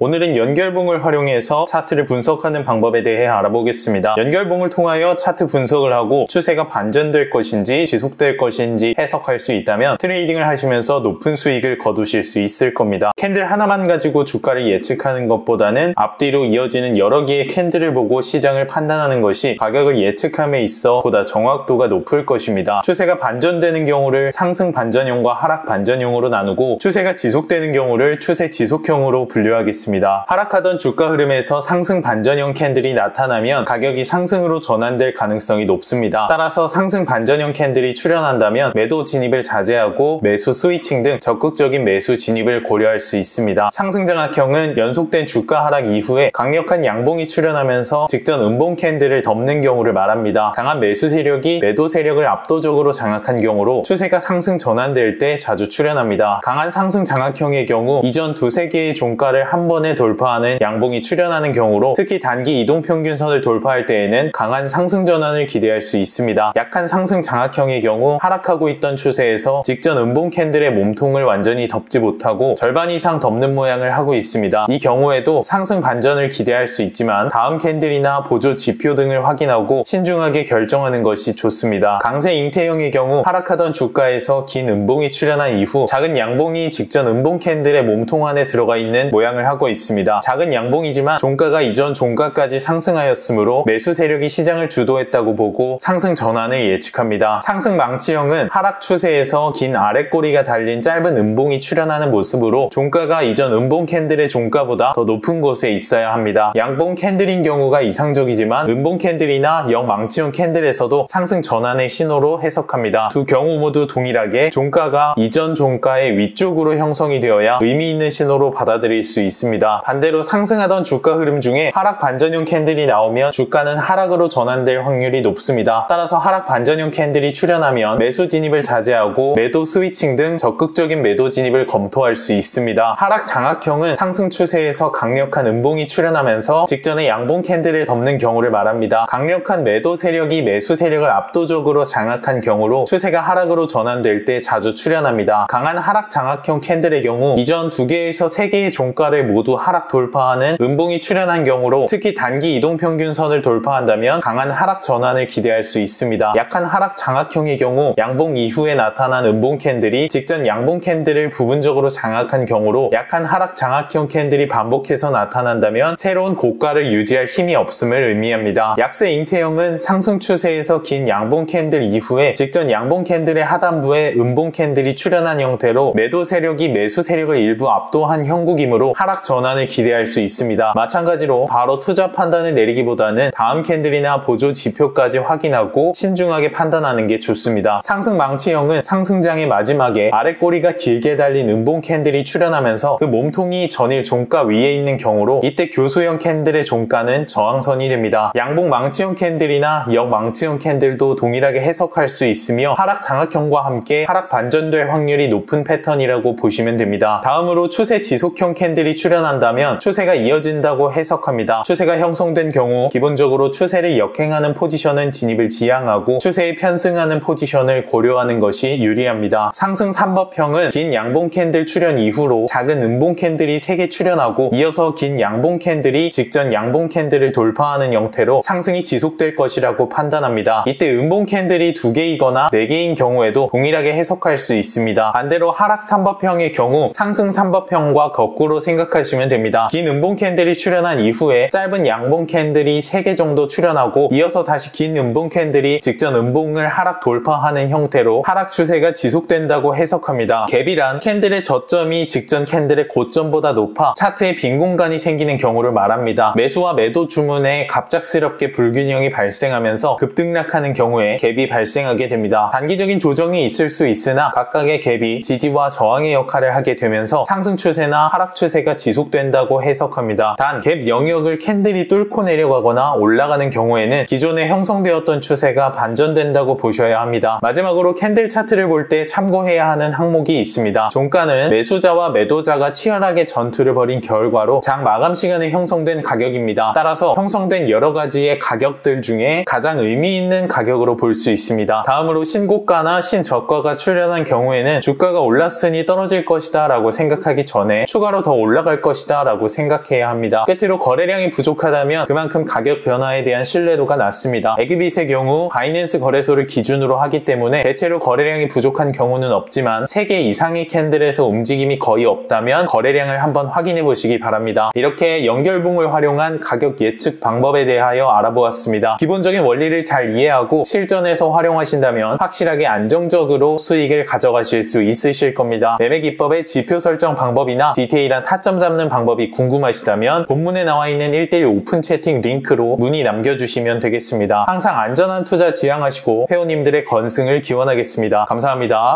오늘은 연결봉을 활용해서 차트를 분석하는 방법에 대해 알아보겠습니다. 연결봉을 통하여 차트 분석을 하고 추세가 반전될 것인지 지속될 것인지 해석할 수 있다면 트레이딩을 하시면서 높은 수익을 거두실 수 있을 겁니다. 캔들 하나만 가지고 주가를 예측하는 것보다는 앞뒤로 이어지는 여러 개의 캔들을 보고 시장을 판단하는 것이 가격을 예측함에 있어 보다 정확도가 높을 것입니다. 추세가 반전되는 경우를 상승 반전형과 하락 반전형으로 나누고 추세가 지속되는 경우를 추세 지속형으로 분류하겠습니다. 하락하던 주가 흐름에서 상승 반전형 캔들이 나타나면 가격이 상승으로 전환될 가능성이 높습니다. 따라서 상승 반전형 캔들이 출현한다면 매도 진입을 자제하고 매수 스위칭 등 적극적인 매수 진입을 고려할 수 있습니다. 상승 장악형은 연속된 주가 하락 이후에 강력한 양봉이 출현하면서 직전 음봉 캔들을 덮는 경우를 말합니다. 강한 매수 세력이 매도 세력을 압도적으로 장악한 경우로 추세가 상승 전환될 때 자주 출현합니다. 강한 상승 장악형의 경우 이전 두세 개의 종가를 한 번에 돌파하는 양봉이 출현하는 경우로 특히 단기 이동평균선을 돌파할 때에는 강한 상승 전환을 기대할 수 있습니다. 약한 상승 장악형의 경우 하락하고 있던 추세에서 직전 음봉 캔들의 몸통을 완전히 덮지 못하고 절반 이상 덮는 모양을 하고 있습니다. 이 경우에도 상승 반전을 기대할 수 있지만 다음 캔들이나 보조 지표 등을 확인하고 신중하게 결정하는 것이 좋습니다. 강세 잉태형의 경우 하락하던 주가에서 긴 음봉이 출현한 이후 작은 양봉이 직전 음봉 캔들의 몸통 안에 들어가 있는 모양을 하고 있습니다. 작은 양봉이지만 종가가 이전 종가까지 상승하였으므로 매수 세력이 시장을 주도했다고 보고 상승 전환을 예측합니다. 상승 망치형은 하락 추세에서 긴 아랫꼬리가 달린 짧은 음봉이 출현하는 모습으로 종가가 이전 음봉 캔들의 종가보다 더 높은 곳에 있어야 합니다. 양봉 캔들인 경우가 이상적이지만 음봉 캔들이나 역망치형 캔들에서도 상승 전환의 신호로 해석합니다. 두 경우 모두 동일하게 종가가 이전 종가의 위쪽으로 형성이 되어야 의미 있는 신호로 받아들일 수 있습니다. 반대로 상승하던 주가 흐름 중에 하락 반전형 캔들이 나오면 주가는 하락으로 전환될 확률이 높습니다. 따라서 하락 반전형 캔들이 출현하면 매수 진입을 자제하고 매도 스위칭 등 적극적인 매도 진입을 검토할 수 있습니다. 하락 장악형은 상승 추세에서 강력한 음봉이 출현하면서 직전에 양봉 캔들을 덮는 경우를 말합니다. 강력한 매도 세력이 매수 세력을 압도적으로 장악한 경우로 추세가 하락으로 전환될 때 자주 출현합니다. 강한 하락 장악형 캔들의 경우 이전 2개에서 3개의 종가를 모두 하락 돌파하는 음봉이 출현한 경우로 특히 단기 이동평균선을 돌파한다면 강한 하락 전환을 기대할 수 있습니다. 약한 하락 장악형의 경우 양봉 이후에 나타난 음봉 캔들이 직전 양봉 캔들을 부분적으로 장악한 경우로 약한 하락 장악형 캔들이 반복해서 나타난다면 새로운 고가를 유지할 힘이 없음을 의미합니다. 약세 잉태형은 상승 추세에서 긴 양봉 캔들 이후에 직전 양봉 캔들의 하단부에 음봉 캔들이 출현한 형태로 매도 세력이 매수 세력을 일부 압도한 형국이므로 하락 전환을 기대할 수 있습니다. 마찬가지로 바로 투자 판단을 내리기보다는 다음 캔들이나 보조 지표까지 확인하고 신중하게 판단하는 게 좋습니다. 상승 망치형은 상승장의 마지막에 아랫꼬리가 길게 달린 음봉 캔들이 출현하면서 그 몸통이 전일 종가 위에 있는 경우로 이때 교수형 캔들의 종가는 저항선이 됩니다. 양봉 망치형 캔들이나 역망치형 캔들도 동일하게 해석할 수 있으며 하락 장악형과 함께 하락 반전될 확률이 높은 패턴이라고 보시면 됩니다. 다음으로 추세 지속형 캔들이 출현한다면 추세가 이어진다고 해석합니다. 추세가 형성된 경우 기본적으로 추세를 역행하는 포지션은 진입을 지양하고 추세에 편승하는 포지션을 고려하는 것이 유리합니다. 상승 3법형은 긴 양봉 캔들 출현 이후로 작은 음봉 캔들이 3개 출현하고 이어서 긴 양봉 캔들이 직전 양봉 캔들을 돌파하는 형태로 상승이 지속될 것이라고 판단합니다. 이때 음봉 캔들이 2개이거나 4개인 경우에도 동일하게 해석할 수 있습니다. 반대로 하락 3법형의 경우 상승 3법형과 거꾸로 생각하시면 됩니다. 긴 음봉 캔들이 출현한 이후에 짧은 양봉 캔들이 3개 정도 출현하고 이어서 다시 긴 음봉 캔들이 직전 음봉을 하락 돌파하는 형태로 하락 추세가 지속된다고 해석합니다. 갭이란 캔들의 저점이 직전 캔들의 고점보다 높아 차트에 빈 공간이 생기는 경우를 말합니다. 매수와 매도 주문에 갑작스럽게 불균형이 발생하면서 급등락하는 경우에 갭이 발생하게 됩니다. 단기적인 조정이 있을 수 있으나 각각의 갭이 지지와 저항의 역할을 하게 되면서 상승 추세나 하락 추세가 지속된다고 해석합니다. 단 갭 영역을 캔들이 뚫고 내려가거나 올라가는 경우에는 기존에 형성되었던 추세가 반전된다고 보셔야 합니다. 마지막으로 캔들 차트를 볼 때 참고해야 하는 항목이 있습니다. 종가는 매수자와 매도자가 치열하게 전투를 벌인 결과로 장 마감 시간에 형성된 가격입니다. 따라서 형성된 여러 가지의 가격들 중에 가장 의미 있는 가격으로 볼 수 있습니다. 다음으로 신고가나 신저가가 출현한 경우에는 주가가 올랐으니 떨어질 것이다 라고 생각하기 전에 추가로 더 올라갈 것이다 라고 생각해야 합니다. 끝으로 거래량이 부족하다면 그만큼 가격 변화에 대한 신뢰도가 낮습니다. 에그빗의 경우 바이낸스 거래소를 기준으로 하기 때문에 대체로 거래량이 부족한 경우는 없지만 3개 이상의 캔들에서 움직임이 거의 없다면 거래량을 한번 확인해 보시기 바랍니다. 이렇게 연결봉을 활용한 가격 예측 방법에 대하여 알아보았습니다. 기본적인 원리를 잘 이해하고 실전에서 활용하신다면 확실하게 안정적으로 수익을 가져가실 수 있으실 겁니다. 매매 기법의 지표 설정 방법이나 디테일한 타점 잡는 방법이 궁금하시다면 본문에 나와 있는 1:1 오픈 채팅 링크로 문의 남겨주시면 되겠습니다. 항상 안전한 투자 지향하시고 회원님들의 건승을 기원하겠습니다. 감사합니다.